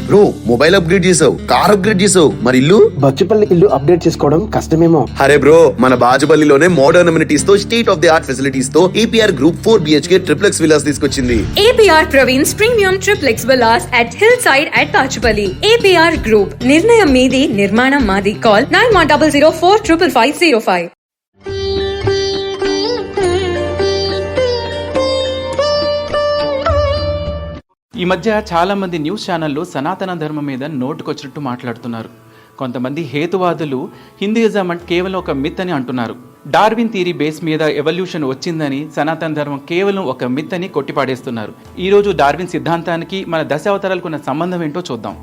Bro mobile upgrade చేసావు, car upgrade చేసావు, మరి ఇల్లు? బచ్చుపల్లి ఇల్లు అప్డేట్ చేసుకోవడం కష్టమేమో. అరే బ్రో, మన బాజుపల్లిలోనే మోడర్న్ అమ్యూనిటీస్ తో, state of the art facilities తో APR Group 4 BHK triplex villas తీసుకొచ్చింది. APR Praveen's Premium Triplex Villas at Hillside at Bachupalli. APR Group, నిర్ణయం మీది, నిర్మాణం మాది. Call 9100455505. ఈ మధ్య చాలామంది న్యూస్ ఛానళ్ళు సనాతన ధర్మం మీద నోటుకొచ్చినట్టు మాట్లాడుతున్నారు. కొంతమంది హేతువాదులు హిందూయిజం అంటే కేవలం ఒక మిత్ అని అంటున్నారు. డార్విన్ థియరీ బేస్ మీద ఎవల్యూషన్ వచ్చిందని, సనాతన ధర్మం కేవలం ఒక మిత్ అని కొట్టిపాడేస్తున్నారు. ఈరోజు డార్విన్ సిద్ధాంతానికి మన దశావతారాలకు ఉన్న సంబంధం ఏంటో చూద్దాం.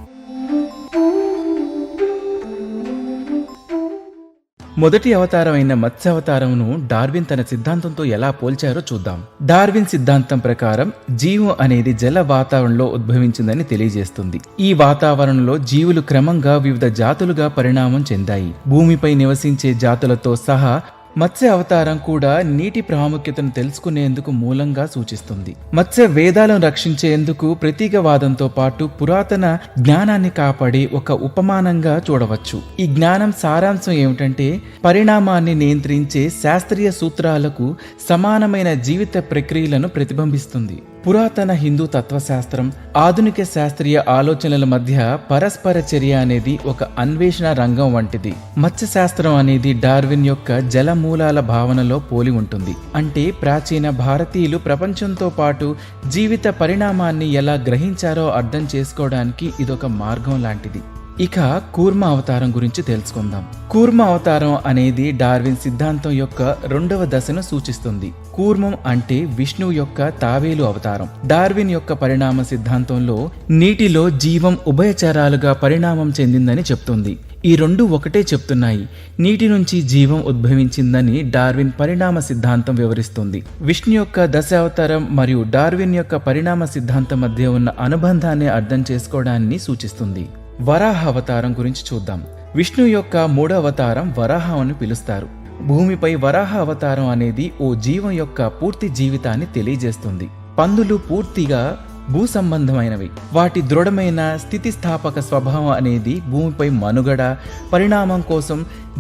మొదటి అవతారం అయిన మత్స్యావతారంను డార్విన్ తన సిద్ధాంతంతో ఎలా పోల్చారో చూద్దాం. డార్విన్ సిద్ధాంతం ప్రకారం జీవం అనేది జల వాతావరణంలో ఉద్భవించిందని తెలియజేస్తుంది. ఈ వాతావరణంలో జీవులు క్రమంగా వివిధ జాతులుగా పరిణామం చెందాయి. భూమిపై నివసించే జాతులతో సహా మత్స్య అవతారం కూడా నీటి ప్రాముఖ్యతను తెలుసుకునేందుకు మూలంగా సూచిస్తుంది. మత్స్య వేదాలను రక్షించేందుకు ప్రతీకవాదంతో పాటు పురాతన జ్ఞానాన్ని కాపాడి ఒక ఉపమానంగా చూడవచ్చు. ఈ జ్ఞానం సారాంశం ఏమిటంటే, పరిణామాన్ని నియంత్రించే శాస్త్రీయ సూత్రాలకు సమానమైన జీవిత ప్రక్రియలను ప్రతిబింబిస్తుంది. పురాతన హిందూ తత్వశాస్త్రం, ఆధునిక శాస్త్రీయ ఆలోచనల మధ్య పరస్పర చర్య అనేది ఒక అన్వేషణ రంగం వంటిది. మత్స్యశాస్త్రం అనేది డార్విన్ యొక్క జలమూలాల భావనలో పోలి ఉంటుంది. అంటే ప్రాచీన భారతీయులు ప్రపంచంతో పాటు జీవిత పరిణామాన్ని ఎలా గ్రహించారో అర్థం చేసుకోవడానికి ఇదొక మార్గం లాంటిది. ఇక కూర్మ అవతారం గురించి తెలుసుకుందాం. కూర్మ అవతారం అనేది డార్విన్ సిద్ధాంతం యొక్క రెండవ దశను సూచిస్తుంది. కూర్మం అంటే విష్ణువు యొక్క తావేలు అవతారం. డార్విన్ యొక్క పరిణామ సిద్ధాంతంలో నీటిలో జీవం ఉభయచరాలుగా పరిణామం చెందిందని చెప్తుంది. ఈ రెండు ఒకటే చెప్తున్నాయి. నీటి నుంచి జీవం ఉద్భవించిందని డార్విన్ పరిణామ సిద్ధాంతం వివరిస్తుంది. విష్ణు యొక్క దశావతారం మరియు డార్విన్ యొక్క పరిణామ సిద్ధాంతం మధ్య ఉన్న అనుబంధాన్ని అర్థం చేసుకోవడాన్ని సూచిస్తుంది. వరాహ అవతారం గురించి చూద్దాం. విష్ణు యొక్క మూడో అవతారం వరాహ అని పిలుస్తారు. భూమిపై వరాహ అవతారం అనేది ఓ జీవం యొక్క పూర్తి జీవితాన్ని తెలియజేస్తుంది. పందులు పూర్తిగా భూ సంబంధమైనవి. వాటి దృఢమైన స్థితిస్థాపక స్వభావం అనేది భూమిపై మనుగడ, పరిణామం కోసం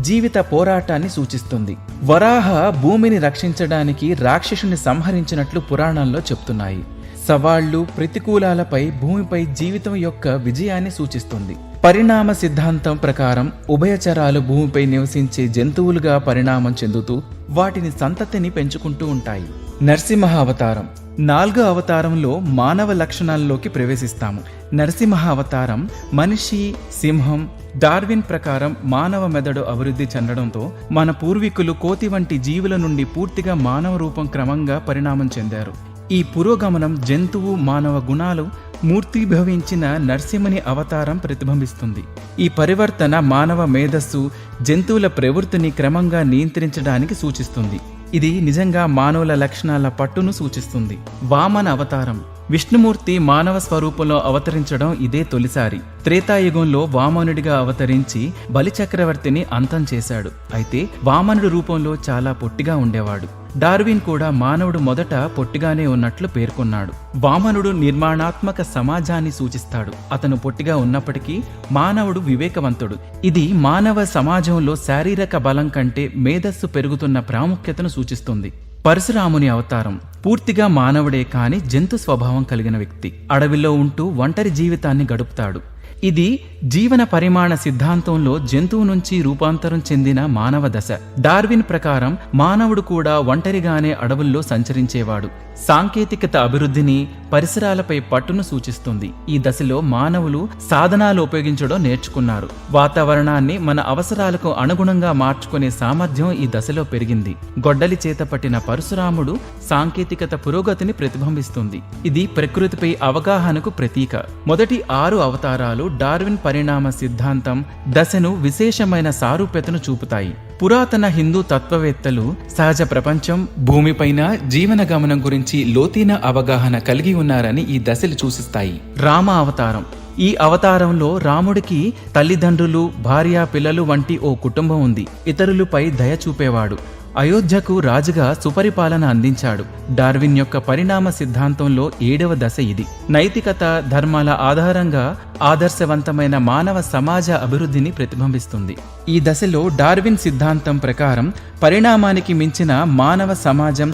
జీవిత పోరాటాన్ని సూచిస్తుంది. వరాహ భూమిని రక్షించడానికి రాక్షసుని సంహరించినట్లు పురాణాల్లో చెప్తున్నాయి. సవాళ్లు, ప్రతికూలాలపై భూమిపై జీవితం యొక్క విజయాన్ని సూచిస్తుంది. పరిణామ సిద్ధాంతం ప్రకారం ఉభయచరాలు భూమిపై నివసించే జంతువులుగా పరిణామం చెందుతూ వాటిని సంతతిని పెంచుకుంటూ ఉంటాయి. నరసింహ అవతారం, నాలుగో అవతారంలో మానవ లక్షణాల్లోకి ప్రవేశిస్తాము. నరసింహ అవతారం మనిషి, సింహం. డార్విన్ ప్రకారం మానవ మెదడు అభివృద్ధి చెందడంతో మన పూర్వీకులు కోతి వంటి జీవుల నుండి పూర్తిగా మానవ రూపం క్రమంగా పరిణామం చెందారు. ఈ పురోగమనం జంతువు మానవ గుణాలు మూర్తిభవించిన నరసింహుని అవతారం ప్రతిబింబిస్తుంది. ఈ పరివర్తన మానవ మేధస్సు, జంతువుల ప్రవృత్తిని క్రమంగా నియంత్రించడానికి సూచిస్తుంది. ఇది నిజంగా మానవుల లక్షణాల పట్టును సూచిస్తుంది. వామన అవతారం, విష్ణుమూర్తి మానవ స్వరూపంలో అవతరించడం ఇదే తొలిసారి. త్రేతాయుగంలో వామనుడిగా అవతరించి బలిచక్రవర్తిని అంతం చేశాడు. అయితే వామనుడి రూపంలో చాలా పొట్టిగా ఉండేవాడు. డార్విన్ కూడా మానవుడు మొదట పొట్టిగానే ఉన్నట్లు పేర్కొన్నాడు. వామనుడు నిర్మాణాత్మక సమాజాన్ని సూచిస్తాడు. అతను పొట్టిగా ఉన్నప్పటికీ మానవుడు వివేకవంతుడు. ఇది మానవ సమాజంలో శారీరక బలం కంటే మేధస్సు పెరుగుతున్న ప్రాముఖ్యతను సూచిస్తుంది. పరశురాముని అవతారం, పూర్తిగా మానవుడే కాని జంతు స్వభావం కలిగిన వ్యక్తి. అడవిలో ఉంటూ ఒంటరి జీవితాన్ని గడుపుతాడు. ఇది జీవన పరిమాణ సిద్ధాంతంలో జంతువు నుంచి రూపాంతరం చెందిన మానవ దశ. డార్విన్ ప్రకారం మానవుడు కూడా ఒంటరిగానే అడవుల్లో సంచరించేవాడు. సాంకేతికత అభివృద్ధిని, పరిసరాలపై పట్టును సూచిస్తుంది. ఈ దశలో మానవులు సాధనాలు ఉపయోగించడం నేర్చుకున్నారు. వాతావరణాన్ని మన అవసరాలకు అనుగుణంగా మార్చుకునే సామర్థ్యం ఈ దశలో పెరిగింది. గొడ్డలి చేత పట్టిన పరశురాముడు సాంకేతికత పురోగతిని ప్రతిబింబిస్తుంది. ఇది ప్రకృతిపై అవగాహనకు ప్రతీక. మొదటి 6 అవతారాలు డార్విన్ పరిణామ సిద్ధాంతం దశను విశేషమైన సారూప్యతను చూపుతాయి. పురాతన హిందూ తత్వవేత్తలు సహజ ప్రపంచం, భూమిపైన జీవన గమనం గురించి లోతైన అవగాహన కలిగి ఉన్నారని ఈ దశలు సూచిస్తాయి. రామ అవతారం, ఈ అవతారంలో రాముడికి తల్లిదండ్రులు, భార్య, పిల్లలు వంటి ఓ కుటుంబం ఉంది. ఇతరులపై దయ చూపేవాడు. అయోధ్యకు రాజుగా సుపరిపాలన అందించాడు. డార్విన్ యొక్క పరిణామ సిద్ధాంతంలో 7వ దశ ఇది. నైతికత, ధర్మాల ఆధారంగా ఆదర్శవంతమైన మానవ సమాజ అభివృద్ధిని ప్రతిబింబిస్తుంది. ఈ దశలో డార్విన్ సిద్ధాంతం ప్రకారం పరిణామానికి మించిన మానవ సమాజం,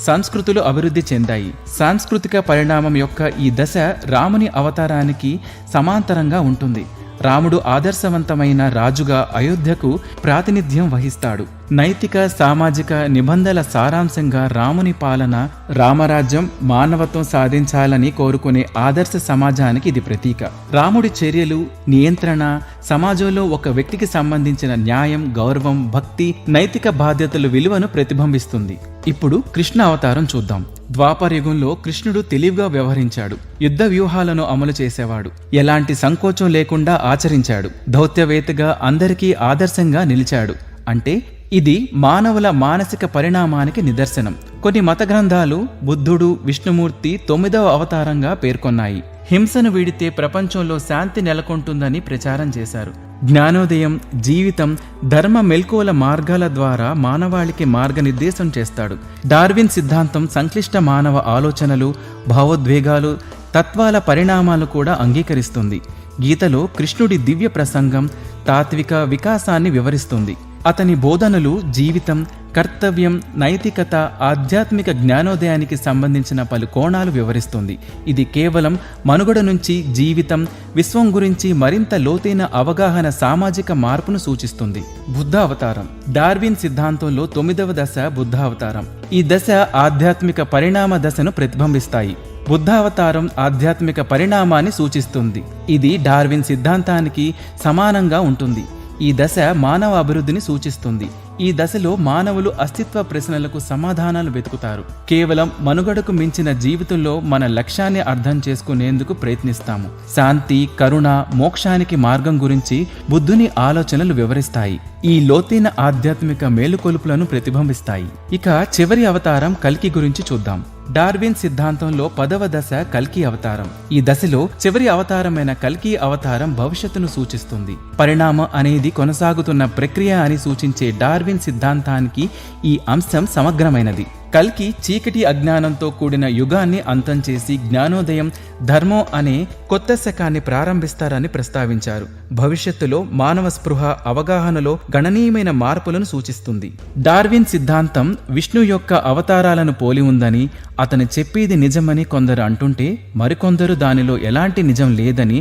సంస్కృతులు అభివృద్ధి చెందాయి. సాంస్కృతిక పరిణామం యొక్క ఈ దశ రాముని అవతారానికి సమాంతరంగా ఉంటుంది. రాముడు ఆదర్శవంతమైన రాజుగా అయోధ్యకు ప్రాతినిధ్యం వహిస్తాడు. నైతిక, సామాజిక నిబంధనల సారాంశంగా రాముని పాలన, రామరాజ్యం, మానవత్వం సాధించాలని కోరుకునే ఆదర్శ సమాజానికి ఇది ప్రతీక. రాముడి చర్యలు, నియంత్రణ సమాజంలో ఒక వ్యక్తికి సంబంధించిన న్యాయం, గౌరవం, భక్తి, నైతిక బాధ్యతల విలువను ప్రతిబింబిస్తుంది. ఇప్పుడు కృష్ణ అవతారం చూద్దాం. ద్వాపర యుగంలో కృష్ణుడు తెలివిగా వ్యవహరించాడు. యుద్ధ వ్యూహాలను అమలు చేసేవాడు. ఎలాంటి సంకోచం లేకుండా ఆచరించాడు. దౌత్యవేత్తగా అందరికీ ఆదర్శంగా నిలిచాడు. అంటే ఇది మానవుల మానసిక పరిణామానికి నిదర్శనం. కొన్ని మత గ్రంథాలు బుద్ధుడు, విష్ణుమూర్తి 9వ అవతారంగా పేర్కొన్నాయి. హింసను వీడితే ప్రపంచంలో శాంతి నెలకొంటుందని ప్రచారం చేశారు. జ్ఞానోదయం, జీవితం, ధర్మ మెల్కోల మార్గాల ద్వారా మానవాళికి మార్గనిర్దేశం చేస్తాడు. డార్విన్ సిద్ధాంతం సంక్లిష్ట మానవ ఆలోచనలు, భావోద్వేగాలు, తత్వాల పరిణామాలు కూడా అంగీకరిస్తుంది. గీతలో కృష్ణుడి దివ్య ప్రసంగం తాత్విక వికాసాన్ని వివరిస్తుంది. అతని బోధనలు జీవితం, కర్తవ్యం, నైతికత, ఆధ్యాత్మిక జ్ఞానోదయానికి సంబంధించిన పలు కోణాలు వివరిస్తుంది. ఇది కేవలం మనుగడ నుంచి జీవితం, విశ్వం గురించి మరింత లోతైన అవగాహన, సామాజిక మార్పును సూచిస్తుంది. బుద్ధ అవతారం. డార్విన్ సిద్ధాంతంలో 9వ దశ బుద్ధ అవతారం. ఈ దశ ఆధ్యాత్మిక పరిణామ దశను ప్రతిబింబిస్తాయి. బుద్ధావతారం ఆధ్యాత్మిక పరిణామాన్ని సూచిస్తుంది. ఇది డార్విన్ సిద్ధాంతానికి సమానంగా ఉంటుంది. ఈ దశ మానవ అభివృద్ధిని సూచిస్తుంది. ఈ దశలో మానవులు అస్తిత్వ ప్రశ్నలకు సమాధానాలు వెతుకుతారు. కేవలం మనుగడకు మించిన జీవితంలో మన లక్ష్యాన్ని అర్థం చేసుకునేందుకు ప్రయత్నిస్తాము. శాంతి, కరుణ, మోక్షానికి మార్గం గురించి బుద్ధుని ఆలోచనలు వివరిస్తాయి. ఈ లోతైన ఆధ్యాత్మిక మేలుకొలుపులను ప్రతిబింబిస్తాయి. ఇక చివరి అవతారం కల్కి గురించి చూద్దాం. డార్విన్ సిద్ధాంతంలో 10వ దశ కల్కి అవతారం. ఈ దశలో చివరి అవతారమైన కల్కి అవతారం భవిష్యత్తును సూచిస్తుంది. పరిణామం అనేది కొనసాగుతున్న ప్రక్రియ అని సూచించే డార్విన్ సిద్ధాంతానికి ఈ అంశం సమగ్రమైనది. కల్కి చీకటి అజ్ఞానంతో కూడిన యుగాన్ని అంతం చేసి జ్ఞానోదయం, ధర్మం అనే కొత్త శకాన్ని ప్రారంభిస్తారని ప్రస్తావించారు. భవిష్యత్తులో మానవ స్పృహ, అవగాహనలో గణనీయమైన మార్పులను సూచిస్తుంది. డార్విన్ సిద్ధాంతం విష్ణు యొక్క అవతారాలను పోలి ఉందని, అతను చెప్పేది నిజమని కొందరు అంటుంటే, మరికొందరు దానిలో ఎలాంటి నిజం లేదని,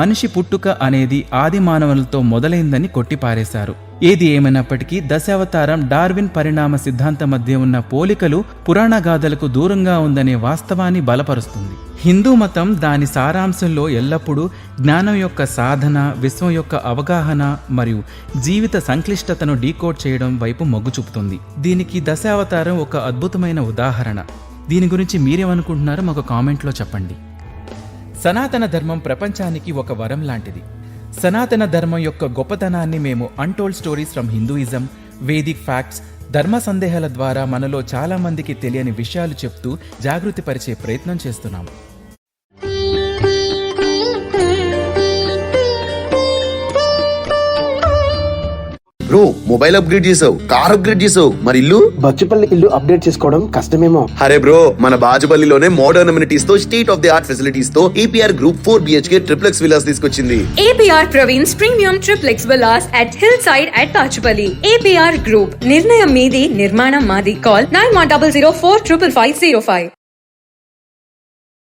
మనిషి పుట్టుక అనేది ఆది మానవులతో మొదలైందని కొట్టిపారేశారు. ఏది ఏమైనప్పటికీ దశావతారం డార్విన్ పరిణామ సిద్ధాంతం మధ్య ఉన్న పోలికలు పురాణ గాథలకు దూరంగా ఉందనే వాస్తవాన్ని బలపరుస్తుంది. హిందూ మతం దాని సారాంశంలో ఎల్లప్పుడూ జ్ఞానం యొక్క సాధన, విశ్వం యొక్క అవగాహన మరియు జీవిత సంక్లిష్టతను డీకోడ్ చేయడం వైపు మొగ్గు చూపుతుంది. దీనికి దశావతారం ఒక అద్భుతమైన ఉదాహరణ. దీని గురించి మీరేమనుకుంటున్నారో మాకు కామెంట్లో చెప్పండి. సనాతన ధర్మం ప్రపంచానికి ఒక వరం లాంటిది. సనాతన ధర్మం యొక్క గొప్పతనాన్ని మేము untold stories from Hinduism, Vedic facts, ధర్మ సందేహాల ద్వారా మనలో చాలా మందికి తెలియని విషయాలు చెప్తూ జాగృతి పరిచే ప్రయత్నం చేస్తున్నాం. బ్రో, మొబైల్ అప్గ్రేడ్ చేసావు, కార్ అప్గ్రేడ్ చేసావు, మరి ఇల్లు? బచ్చుపల్లి ఇల్లు అప్డేట్ చేసుకోవడం కష్టమేమో. అరే బ్రో, మన బాజుపల్లిలోనే మోడర్న్ అమ్యూనిటీస్ తో, state of the art facilities తో APR Group 4 BHK triplex villas తీసుకొచ్చింది. APR Praveen's Premium Triplex Villas at Hillside at Pachupalli. APR Group. నిర్ణయం మీది, నిర్మాణం మాది. Call 9100455505.